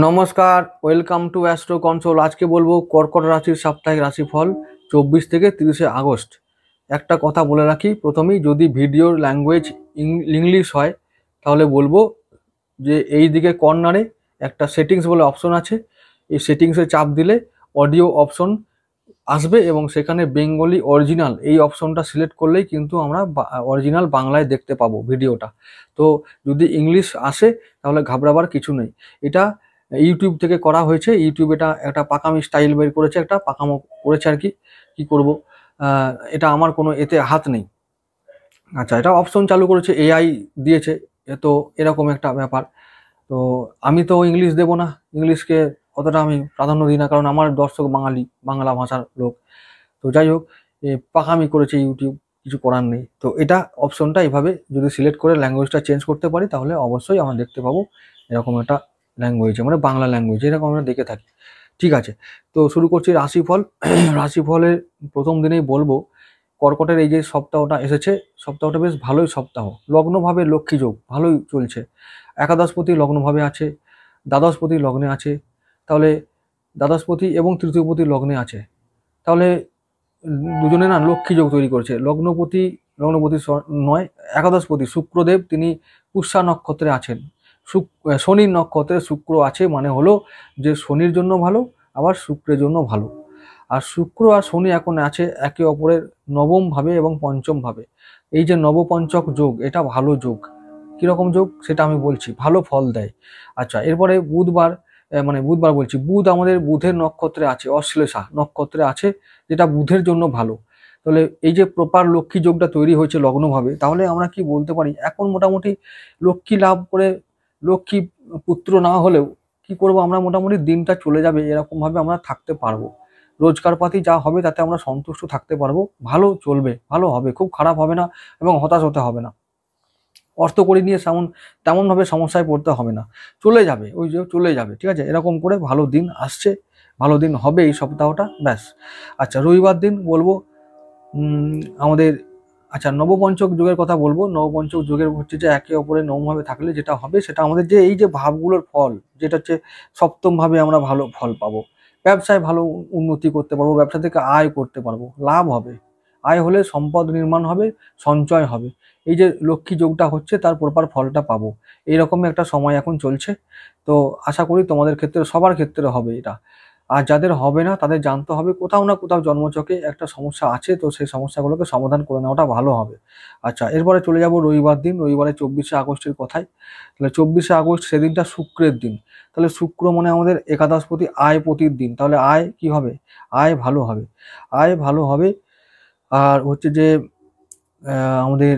নমস্কার, welcome to astro console. আজকে বলবো কর্কট রাশির সাপ্তাহিক রাশিফল 24 থেকে 30শে আগস্ট। একটা কথা বলে রাখি প্রথমেই, যদি ভিডিওর ল্যাঙ্গুয়েজ ইংলিশ হয় তাহলে বলবো যে এই দিকে কর্নারে একটা সেটিংস বলে অপশন আছে। এই সেটিংসে চাপ দিলে অডিও অপশন আসবে এবং সেখানে বেঙ্গলি অরিজিনাল এই অপশনটা সিলেক্ট করলেই কিন্তু আমরা অরিজিনাল বাংলায় দেখতে পাবো ভিডিওটা। তো যদি ইংলিশ আসে তাহলে ঘাবড়াবার কিছু নেই। এটা ইউটিউব থেকে করা হয়েছে। ইউটিউব এটা একটা পাকামি স্টাইল বের করেছে, একটা পাকামো করেছে আর কি। কি করব, এটা আমার কোনো এতে হাত নেই। আচ্ছা, এটা অপশন চালু করেছে, এআই দিয়েছে। তো এরকম একটা ব্যাপার। তো আমি তো ইংলিশ দেবো না, ইংলিশকে অতটা আমি প্রাধান্য দিই না, কারণ আমার দর্শক বাঙালি, বাংলা ভাষার লোক। তো যাই হোক, পাকামি করেছে ইউটিউব, কিছু করার নেই। তো এটা অপশনটা এইভাবে যদি সিলেক্ট করে ল্যাঙ্গুয়েজটা চেঞ্জ করতে পারি তাহলে অবশ্যই আমরা দেখতে পাবো এরকম একটা ল্যাঙ্গুয়েজে, মানে বাংলা ল্যাঙ্গুয়েজ এরকম আমরা দেখে থাকি। ঠিক আছে, তো শুরু করছি রাশিফল। রাশিফলের প্রথম দিনেই বলবো, কর্কটের এই যে সপ্তাহটা এসেছে, সপ্তাহটা বেশ ভালোই সপ্তাহ। লগ্নভাবে লক্ষ্মী যোগ ভালোই চলছে। একাদশপতি লগ্নভাবে আছে, দ্বাদশপতি লগ্নে আছে। তাহলে দ্বাদশপতি এবং তৃতীয়পতি লগ্নে আছে, তাহলে দুজনে না লক্ষ্মী যোগ তৈরি করছে। লগ্নপতি নয়, একাদশপতি শুক্রদেব তিনি পুষ্যা নক্ষত্রে আছেন। শনির নক্ষত্রে শুক্র আছে, মানে হলো যে শনির জন্য ভালো, আবার শুক্রের জন্য ভালো। আর শুক্র আর শনি এখন আছে একে অপরের নবম ভাবে এবং পঞ্চম ভাবে। এই যে নবপঞ্চক যোগ, এটা ভালো যোগ। কিরকম যোগ সেটা আমি বলছি, ভালো ফল দেয়। আচ্ছা, এরপরে বুধবার বলছি, বুধ আমাদের বুধের নক্ষত্রে আছে, অশ্লেষা নক্ষত্রে আছে, যেটা বুধের জন্য ভালো। তাহলে এই যে প্রপার লক্ষ্মী যোগটা তৈরি হয়েছে লগ্নভাবে, তাহলে আমরা কি বলতে পারি, এখন মোটামুটি লক্ষ্মী লাভ করে, লক্ষ্মী পুত্র না হলেও কি করব আমরা, মোটামুটি দিনটা চলে যাবে, এরকম ভাবে আমরা থাকতে পারবো। রোজগারপাতি যা হবে তাতে আমরা সন্তুষ্ট থাকতে পারবো, ভালো চলবে, ভালো হবে, খুব খারাপ হবে না এবং হতাশ হতে হবে না। অর্থকড়ি নিয়ে তেমনভাবে সমস্যায় পড়তে হবে না, চলে যাবে, ওই যে চলে যাবে। ঠিক আছে, এরকম করে ভালো দিন আসছে, ভালো দিন হবে এই সপ্তাহটা, ব্যাস। আচ্ছা, রবিবার দিন বলবো আমাদের, আচ্ছা নবপঞ্চক যুগের কথা বলবো। নবপঞ্চক যুগের হচ্ছে যে একে অপরের নবমভাবে থাকলে যেটা হবে, সেটা আমাদের যে এই যে ভাবগুলোর ফল, যেটা হচ্ছে সপ্তম ভাবে আমরা ভালো ফল পাবো। ব্যবসায় ভালো উন্নতি করতে পারবো, ব্যবসা থেকে আয় করতে পারবো, লাভ হবে। আয় হলে সম্পদ নির্মাণ হবে, সঞ্চয় হবে। এই যে লক্ষ্মী যোগটা হচ্ছে তার প্রপার ফলটা পাবো। এইরকমই একটা সময় এখন চলছে। তো আশা করি তোমাদের ক্ষেত্রে, সবার ক্ষেত্রে হবে এটা। আর যাদের হবে না তাদের জানতে হবে কোথাও না কোথাও জন্মছকে একটা সমস্যা আছে, তো সেই সমস্যাগুলোকে সমাধান করে নেওয়াটা ভালো হবে। আচ্ছা, এরপরে চলে যাব রবিবার দিন, রবিবারে 24শে আগস্টের কথায়। তাহলে 24শে আগস্ট সেদিনটা শুক্রের দিন। তাহলে শুক্র মানে আমাদের একাদশপতি, আয়পতির দিন। তাহলে আয় কি হবে, আয় ভালো হবে, আয় ভালো হবে। আর হচ্ছে যে আমাদের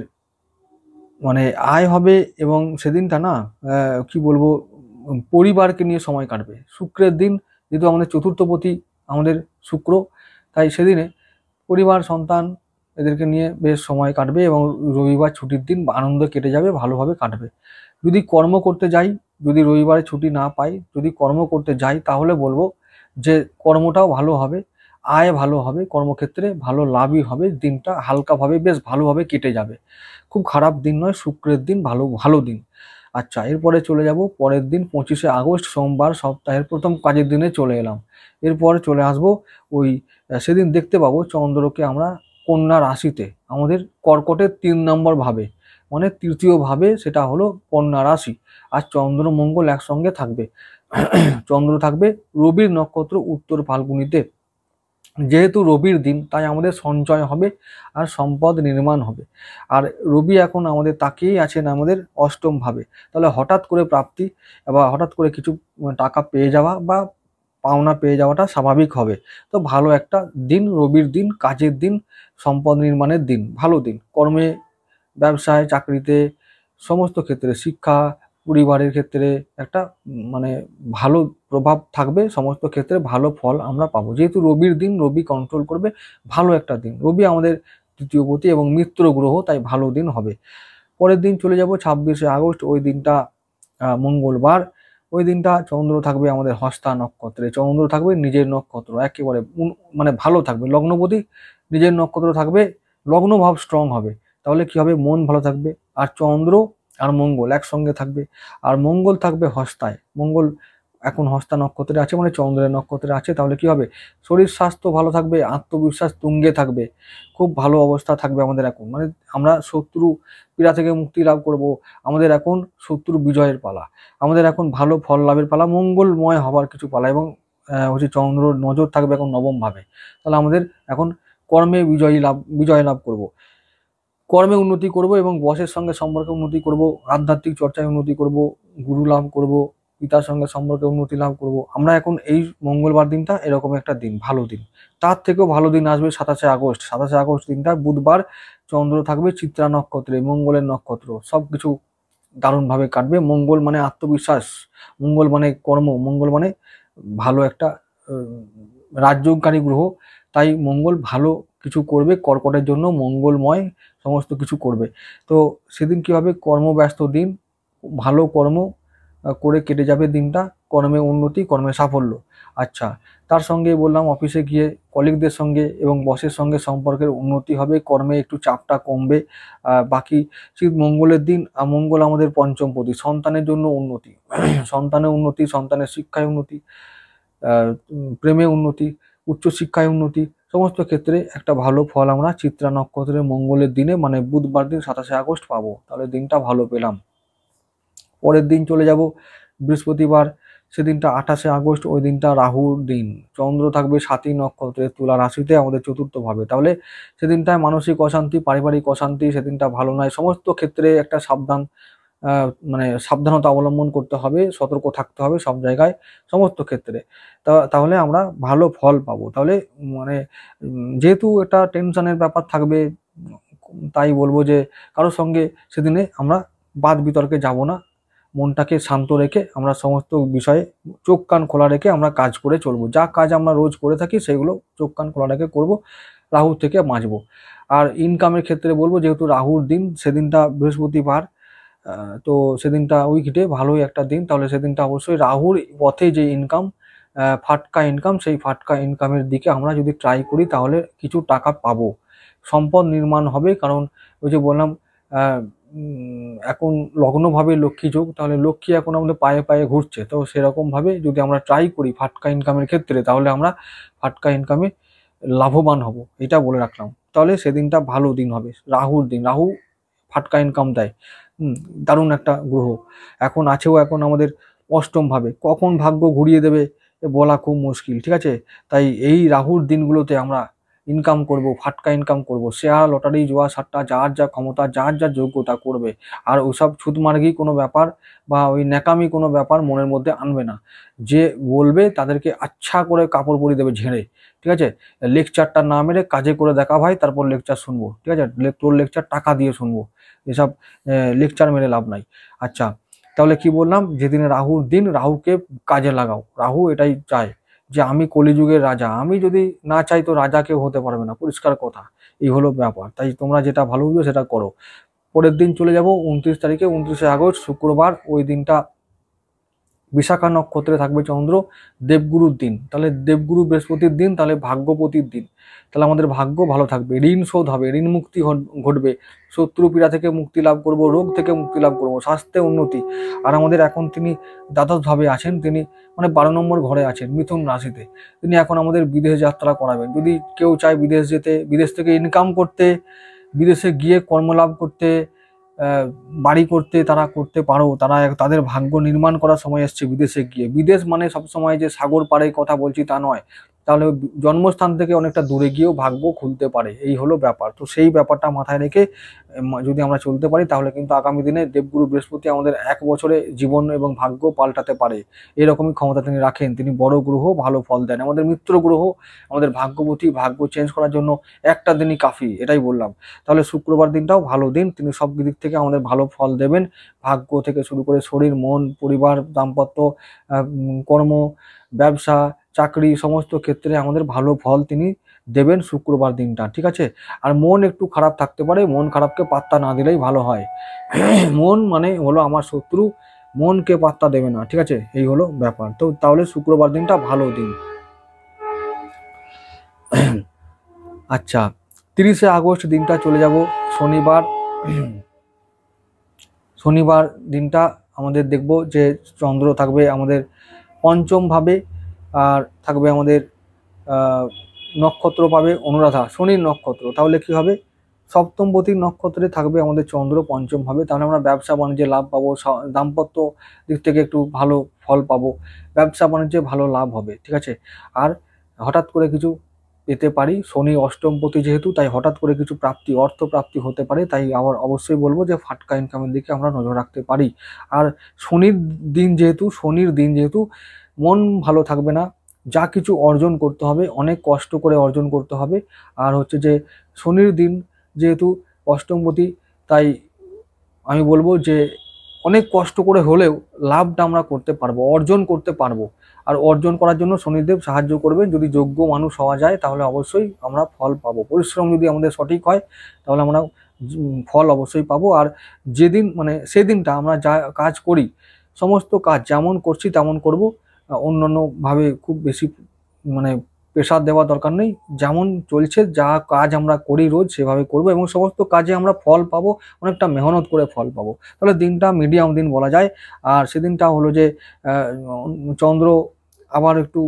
মানে আয় হবে, এবং সেদিনটা না কি বলবো, পরিবারকে নিয়ে সময় কাটবে। শুক্রের দিন, যেহেতু আমাদের চতুর্থপতি আমাদের শুক্র, তাই সেদিনে পরিবার, সন্তান এদেরকে নিয়ে বেশ সময় কাটবে এবং রবিবার ছুটির দিন আনন্দ কেটে যাবে, ভালোভাবে কাটবে। যদি কর্ম করতে যাই, যদি রবিবারে ছুটি না পাই, যদি কর্ম করতে যাই, তাহলে বলবো যে কর্মটাও ভালো হবে, আয় ভালো হবে, কর্মক্ষেত্রে ভালো লাভই হবে, দিনটা হালকাভাবে বেশ ভালোভাবে কেটে যাবে। খুব খারাপ দিন নয়, শুক্রের দিন ভালো ভালো দিন। আচ্ছা, এরপরে চলে যাব পরের দিন 25শে আগস্ট সোমবার, সপ্তাহের প্রথম কাজের দিনে চলে এলাম। এরপরে চলে আসব ওই সেদিন দেখতে পাবো চন্দ্রকে আমরা কন্যা রাশিতে, আমাদের কর্কটের 3 নম্বর ভাবে, মানে তৃতীয় ভাবে, সেটা হলো কন্যা রাশি। আর চন্দ্র মঙ্গল একসঙ্গে থাকবে। চন্দ্র থাকবে রবির নক্ষত্র উত্তর ফাল্গুনিতে। যেহেতু রবির দিন, তাই আমাদের সঞ্চয় হবে আর সম্পদ নির্মাণ হবে। আর রবি এখন আমাদের তাকিয়েই আছেন আমাদের অষ্টম ভাবে। তাহলে হঠাৎ করে প্রাপ্তি বা হঠাৎ করে কিছু টাকা পেয়ে যাওয়া বা পাওনা পেয়ে যাওয়াটা স্বাভাবিক হবে। তো ভালো একটা দিন, রবির দিন, কাজের দিন, সম্পদ নির্মাণের দিন, ভালো দিন। কর্মে, ব্যবসায়, চাকরিতে, সমস্ত ক্ষেত্রে, শিক্ষা, পরিবারের ক্ষেত্রে একটা মানে ভালো প্রভাব থাকবে। সমস্ত ক্ষেত্রে ভালো ফল আমরা পাবো, যেহেতু রবির দিন, রবি কন্ট্রোল করবে, ভালো একটা দিন। রবি আমাদের তৃতীয়পতি এবং মিত্র গ্রহ, তাই ভালো দিন হবে। পরের দিন চলে যাব 26শে আগস্ট, ওই দিনটা মঙ্গলবার। ওই দিনটা চন্দ্র থাকবে আমাদের হস্তা নক্ষত্রে। চন্দ্র থাকবে নিজের নক্ষত্র, একেবারে মানে ভালো থাকবে। লগ্নপতি নিজের নক্ষত্র থাকবে, লগ্ন ভাব স্ট্রং হবে। তাহলে কি হবে, মন ভালো থাকবে। আর চন্দ্র আর মঙ্গল একসঙ্গে থাকবে, আর মঙ্গল থাকবে হস্তায়। মঙ্গল এখন হস্তা নক্ষত্রে আছে মানে চন্দ্রের নক্ষত্রে আছে, তাহলে কি হবে, শরীর স্বাস্থ্য ভালো থাকবে, আত্মবিশ্বাস তুঙ্গে থাকবে, খুব ভালো অবস্থা থাকবে আমাদের এখন, মানে আমরা শত্রু পীড়া থেকে মুক্তি লাভ করব। আমাদের এখন শত্রু বিজয়ের পালা, আমাদের এখন ভালো ফল লাভের পালা, মঙ্গলময় হবার কিছু পালা, এবং হচ্ছে চন্দ্র নজর থাকবে এখন নবম ভাবে। তাহলে আমাদের এখন কর্মে বিজয় লাভ করব, কর্মে উন্নতি করব, এবং বসের সঙ্গে সম্পর্কে উন্নতি করব, আধ্যাত্মিক চর্চায় উন্নতি করব, গুরু লাভ করব, পিতার সঙ্গে সম্পর্কে উন্নতি লাভ করব। আমরা এখন এই মঙ্গলবার দিনটা এরকম একটা দিন, ভালো দিন। তার থেকেও ভালো দিন আসবে 27শে আগস্ট। 27শে আগস্ট দিনটা বুধবার, চন্দ্র থাকবে চিত্রা নক্ষত্রে, মঙ্গলের নক্ষত্র, সবকিছু দারুণভাবে কাটবে। মঙ্গল মানে আত্মবিশ্বাস, মঙ্গল মানে কর্ম, মঙ্গল মানে ভালো একটা রাজ্যকারী গ্রহ। তাই মঙ্গল ভালো কিছু করবে, কর্কটের জন্য মঙ্গলময় সমস্ত কিছু করবে। তো সেদিন কি হবে, কর্মব্যস্ত দিন, ভালো কর্ম করে কেটে যাবে দিনটা, কর্মে উন্নতি, কর্মে সাফল্য। আচ্ছা, তার সঙ্গে বললাম অফিসে গিয়ে কলিগদের সঙ্গে এবং বসের সঙ্গে সম্পর্কের উন্নতি হবে, কর্মে একটু চাপটা কমবে। বাকি ঠিক মঙ্গলের দিন, মঙ্গল আমাদের পঞ্চম পতি, সন্তানের জন্য উন্নতি, সন্তানের উন্নতি, সন্তানের শিক্ষায় উন্নতি, প্রেমে উন্নতি, উচ্চশিক্ষায় উন্নতি, সমস্ত ক্ষেত্রে একটা ভালো ফল আমরা চিত্রা নক্ষত্রের মঙ্গলের দিনে মানে বুধবার দিন 27শে আগস্ট পাবো। তাহলে দিনটা ভালো পেলাম। পরের দিন চলে যাব বৃহস্পতিবার, সেদিনটা 28শে আগস্ট, ওই দিনটা রাহুর দিন, চন্দ্র থাকবে সাতী নক্ষত্রে তুলা রাশিতে আমাদের চতুর্থ ভাবে। তাহলে সেদিনটায় মানসিক অশান্তি, পারিবারিক অশান্তি, সেদিনটা ভালো নয়, সমস্ত ক্ষেত্রে একটা মানে সাবধানতা অবলম্বন করতে হবে, সতর্ক থাকতে হবে সব জায়গায়, সমস্ত ক্ষেত্রে। তাহলে আমরা ভালো ফল পাবো। তাহলে মানে যেহেতু এটা টেনশনের ব্যাপার থাকবে, তাই বলবো যে কারোর সঙ্গে সেদিনে আমরা বাদ বিতর্কে যাব না, মনটাকে শান্ত রেখে আমরা সমস্ত বিষয়ে চোখ কান খোলা রেখে আমরা কাজ করে চলবো। যা কাজ আমরা রোজ করে থাকি সেগুলো চোখ কান খোলা রেখে করব, রাহু থেকে বাঁচবো। আর ইনকামের ক্ষেত্রে বলবো, যেহেতু রাহুর দিন, সেদিনটা বৃহস্পতিবার, তো সেদিনটা উইকডে, ভালোই একটা দিন। তাহলে সেদিনটা অবশ্যই রাহুর পথে যে ইনকাম, ফাটকা ইনকাম, সেই ফাটকা ইনকামের দিকে আমরা যদি ট্রাই করি তাহলে কিছু টাকা পাবো, সম্পদ নির্মাণ হবে। কারণ ওই যে বললাম এখন লগ্নভাবে লক্ষ্মী যোগ, তাহলে লক্ষ্মী এখন আমাদের পায়ে পায়ে ঘুরছে, তো সেরকমভাবে যদি আমরা ট্রাই করি ফাটকা ইনকামের ক্ষেত্রে, তাহলে আমরা ফাটকা ইনকামে লাভবান হব, এটা বলে রাখলাম। তাহলে সেদিনটা ভালো দিন হবে, রাহুর দিন। রাহু ফাটকা ইনকাম দেয়, দারুণ একটা গ্রহ। এখন আছেও এখন আমাদের অষ্টম ভাবে, কখন ভাগ্য ঘুরিয়ে দেবে বলা খুব মুশকিল, ঠিক আছে। তাই এই রাহুর দিনগুলোতে আমরা ইনকাম করব, ফাটকা ইনকাম করব, শেয়ার লটারি জুয়া সাট্টা যার যা ক্ষমতা, যার যা যোগ্যতা করবে। আর ওসব ছুতমার্গি কোনো ব্যাপার বা ওই ন্যাকামি কোনো ব্যাপার মনের মধ্যে আনবে না। যে বলবে তাদেরকে আচ্ছা করে কাপড় পরিয়ে দেবে ঝেড়ে, ঠিক আছে। লেকচারটা না মেরে কাজে করে দেখা ভাই, তারপর লেকচার শুনবো, ঠিক আছে। তোর লেকচার টাকা দিয়ে শুনবো, এসব লেকচার মেরে লাভ নাই। আচ্ছা, তাহলে কি বললাম, যেদিনে রাহুর দিন, রাহুকে কাজে লাগাও। রাহু এটাই চায় যে আমি কলিযুগের রাজা, আমি যদি না চাই তো রাজা কেউ হতে পারবে না, পরিষ্কার কথা। এই হলো ব্যাপার, তাই তোমরা যেটা ভালো বুঝো সেটা করো। পরের দিন চলে যাব 29 তারিখে, 29শে আগস্ট শুক্রবার, ওই দিনটা বিশাখা নক্ষত্রে থাকবে চন্দ্র, দেবগুরুর দিন। তাহলে দেবগুরু বৃহস্পতির দিন, তাহলে ভাগ্যপতির দিন। তাহলে আমাদের ভাগ্য ভালো থাকবে, ঋণ শোধ হবে, ঋণ মুক্তি ঘটবে, শত্রু পীড়া থেকে মুক্তি লাভ করব, রোগ থেকে মুক্তি লাভ করব, স্বাস্থ্যে উন্নতি। আর আমাদের এখন তিনি দ্বাদশ ভাবে আছেন, তিনি মানে 12 নম্বর ঘরে আছেন মিথুন রাশিতে। তিনি এখন আমাদের বিদেশ যাত্রা করাবেন। যদি কেউ চায় বিদেশ যেতে, বিদেশ থেকে ইনকাম করতে, বিদেশে গিয়ে কর্মলাভ করতে, বাড়ি করতে, তারা করতে পারো। তারা তাদের ভাগ্য নির্মাণ করার সময় এসছে বিদেশে গিয়ে। বিদেশ মানে সবসময় যে সাগর পাড়ে কথা বলছি তা নয়, তাহলে জন্মস্থান থেকে অনেকটা দূরে গিয়েও ভাগ্য খুলতে পারে, এই হলো ব্যাপার। তো সেই ব্যাপারটা মাথায় রেখে যদি আমরা চলতে পারি, তাহলে কিন্তু আগামী দিনে দেবগুরু বৃহস্পতি আমাদের 1 বছরে জীবন এবং ভাগ্য পাল্টাতে পারে, এরকমই ক্ষমতা তিনি রাখেন। তিনি বড় গ্রহ, ভালো ফল দেন। আমাদের মিত্র গ্রহ, আমাদের ভাগ্যবতী, ভাগ্য চেঞ্জ করার জন্য একটা দিনই কাফি, এটাই বললাম। তাহলে শুক্রবার দিনটাও ভালো দিন, তিনি সব দিক থেকে আমাদের ভালো ফল দেবেন। ভাগ্য থেকে শুরু করে শরীর, মন, পরিবার, দাম্পত্য, কর্ম, ব্যবসা, চাকরি, সমস্ত ক্ষেত্রে আমাদের ভালো ফল তিনি দেবেন শুক্রবার দিনটা, ঠিক আছে। আর মন একটু খারাপ থাকতে পারে, মন খারাপকে পাত্তা না দিলেই ভালো হয়। মন মানে হলো আমার শত্রু, মনকে পাত্তা দেবে না, ঠিক আছে। এই হলো ব্যাপার। তো তাহলে শুক্রবার দিনটা ভালো দিন। আচ্ছা, 30শে আগস্ট দিনটা চলে যাব শনিবার। শনিবার দিনটা আমাদের দেখব যে চন্দ্র থাকবে আমাদের পঞ্চম ভাবে আর থাকবে আমাদের নক্ষত্র পাবে অনুরাধা, শনির নক্ষত্র। তাহলে কি হবে, সপ্তমপতির নক্ষত্রে থাকবে আমাদের চন্দ্র পঞ্চম ভাবে। তাহলে আমরা ব্যবসা বাণিজ্যে লাভ পাবো, দাম্পত্য দিক থেকে একটু ভালো ফল পাবো, ব্যবসা বাণিজ্যে ভালো লাভ হবে, ঠিক আছে। আর হঠাৎ করে কিছু পেতে পারি, শনি অষ্টমপতি যেহেতু, তাই হঠাৎ করে কিছু প্রাপ্তি, অর্থ প্রাপ্তি হতে পারে। তাই আবার অবশ্যই বলবো যে ফাটকা ইনকামের দিকে আমরা নজর রাখতে পারি। আর শনির দিন যেহেতু মন ভালো থাকবে না, যা কিছু অর্জন করতে হবে অনেক কষ্ট করে অর্জন করতে হবে। আর হচ্ছে যে শনির দিন যেহেতু অষ্টমপতি, তাই আমি বলবো যে অনেক কষ্ট করে হলেও লাভটা আমরা করতে পারবো, অর্জন করতে পারবো। আর অর্জন করার জন্য শনিদেব সাহায্য করবে। যদি যোগ্য মানুষ হওয়া যায় তাহলে অবশ্যই আমরা ফল পাবো। পরিশ্রম যদি আমাদের সঠিক হয় তাহলে আমরা ফল অবশ্যই পাবো। আর যেদিন মানে সেদিনটা আমরা যা কাজ করি, সমস্ত কাজ যেমন করছি তেমন করব, অন্যান্যভাবে খুব বেশি মানে প্রেশার দেওয়া দরকার নেই। যেমন চলছে, যা কাজ আমরা করি রোজ সেভাবে করব এবং সমস্ত কাজে আমরা ফল পাবো, অনেকটা মেহনত করে ফল পাবো। তাহলে দিনটা মিডিয়াম দিন বলা যায়। আর সেদিনটা হলো যে চন্দ্র আবার একটু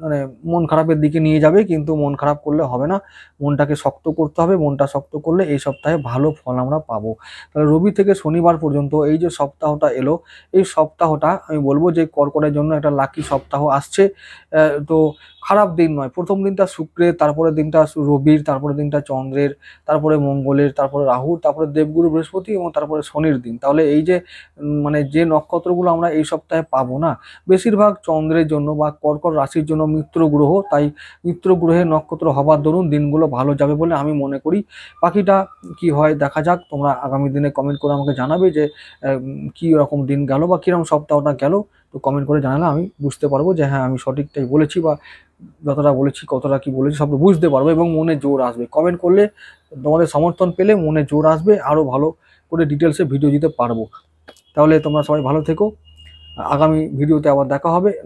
মানে মন খারাপের দিকে নিয়ে যাবে, কিন্তু মন খারাপ করলে হবে না, মনটাকে শক্ত করতে হবে। মনটা শক্ত করলে এই সপ্তাহে ভালো ফল আমরা পাবো। তাহলে রবি থেকে শনিবার পর্যন্ত এই যে সপ্তাহটা এলো, এই সপ্তাহটা আমি বলবো যে কর্কটের জন্য একটা লাকি সপ্তাহ আসছে। তো খারাপ দিন নয়। প্রথম দিনটা শুক্রের, তারপরে দিনটা রবির, তারপরে দিনটা চন্দ্রের, তারপরে মঙ্গলের, তারপরে রাহুর, তারপরে দেবগুরু বৃহস্পতি এবং তারপরে শনির দিন। তাহলে এই যে মানে যে নক্ষত্রগুলো আমরা এই সপ্তাহে পাবো না, বেশিরভাগ চন্দ্রের জন্য বা কর্কট রাশির জন্য মিত্র গ্রহ। তাই মিত্র গ্রহের নক্ষত্র হবার দরুন দিনগুলো ভালো যাবে বলে আমি মনে করি। বাকিটা কি হয় দেখা যাক। তোমরা আগামী দিনে কমেন্ট করে আমাকে জানাবে যে কি রকম দিন গেল বা কিরকম সপ্তাহটা গেল। তো কমেন্ট করে জানালে আমি বুঝতে পারবো যে হ্যাঁ আমি সঠিকটাই বলেছি, বা যতটা বলেছি কতটা কি বলেছি সব বুঝতে পারবো এবং মনে জোর আসবে। কমেন্ট করলে তোমাদের সমর্থন পেলে মনে জোর আসবে, আরো ভালো করে ডিটেলসে ভিডিও দিতে পারবো। তাহলে তোমরা সবাই ভালো থেকো, আগামী ভিডিওতে আবার দেখা হবে।